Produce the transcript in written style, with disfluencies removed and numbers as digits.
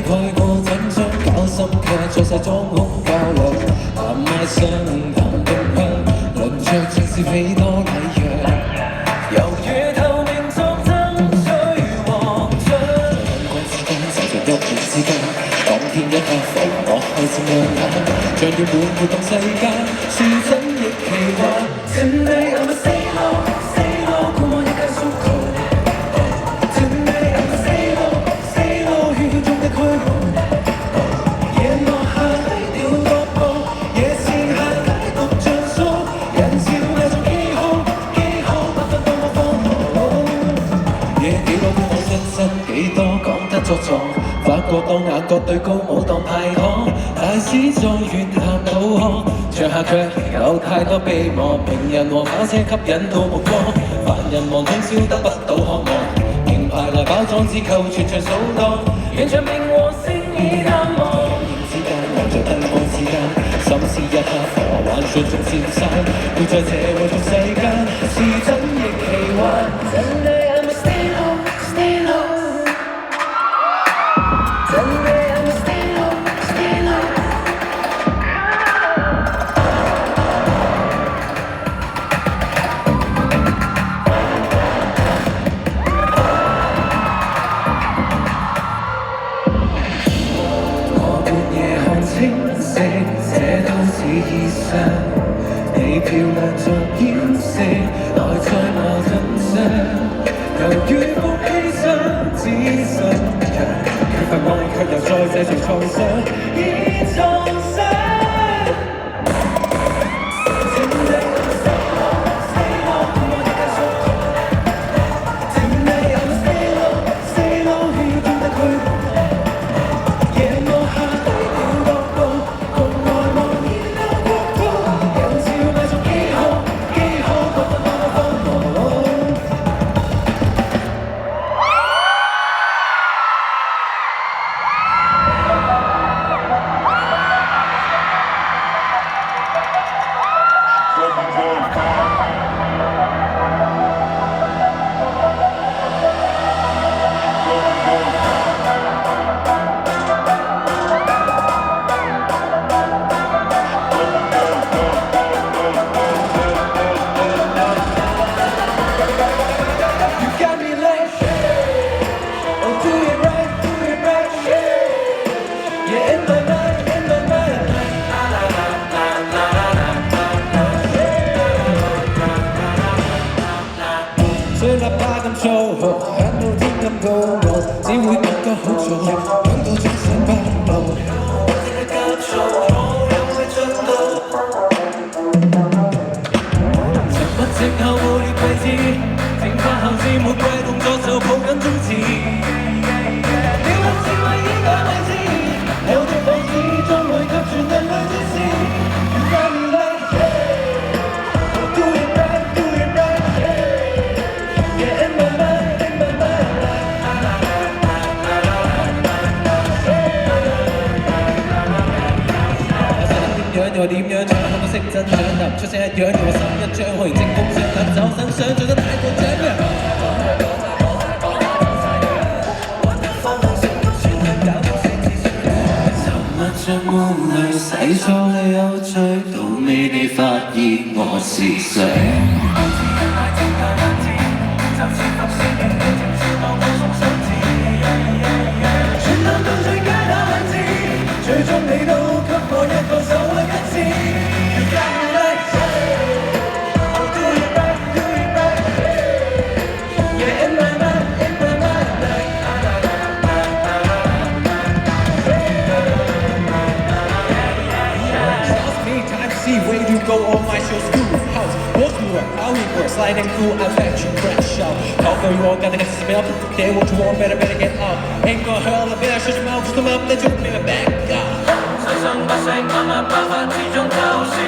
規過整張搞心劇，在曬裝空較量，談賣相談定向，論着正是非多禮讓，猶如透明作爭取獲獎。陽光之間，就像一念之間，當天一刻浮我開心亮眼，像要滿活動世間，是真亦奇幻。Tonight I'ma say low，過往一間訴求。Tonight I'ma say low，血中的驅寒。夜幕下低調踱步，夜市下解讀像數，人潮偽造記號，不分多麼荒謬。夜幾多觀我真身幾多講得作狀，發覺當眼角對高舞當派糖，大師在月下導航，場下卻有太多悲幕，名人和跑車吸引到目光，凡人望通宵得不到渴望，名牌來包裝只求全場掃蕩，完場名和聲已淡忘。之間望着燈光之間，心思一刻和幻想中消散，活在這個俗世間，是真亦奇幻。Tonight I'ma stay low。Tonight I'ma stay low。我半夜看清晰，這都是意想，你漂亮作掩飾，內在矛盾上，猶如伏羲雙子信仰，缺乏愛卻又再製造創傷，已創傷。雖喇叭咁粗豪，響到天咁高傲，只會覺得好做，響到終身不老。我只係急躁，我有會進步。沉默之後無聊位置，靜發後至玫瑰動作就抱緊宗旨。掉落智慧應該位置，有的放肆將會給全人類展示。又點樣唱好識真唱，答唔出聲一樣，我心一張，可以正風上突走身想做得大過獎嘅。沉默着夢淚，洗錯你有罪，到尾你發現我是誰。全難道最佳那位置，最終你都給我一個手屈一次。Where you go on my show, school house, what's more, how it works, sliding through, I bet you crash out. How far you all gotta get this up, they what you want, better get up. Ain't gonna hurl, I better shut your mouth, just come up, let you back up. 細心不聲，默默爆發之中偷笑。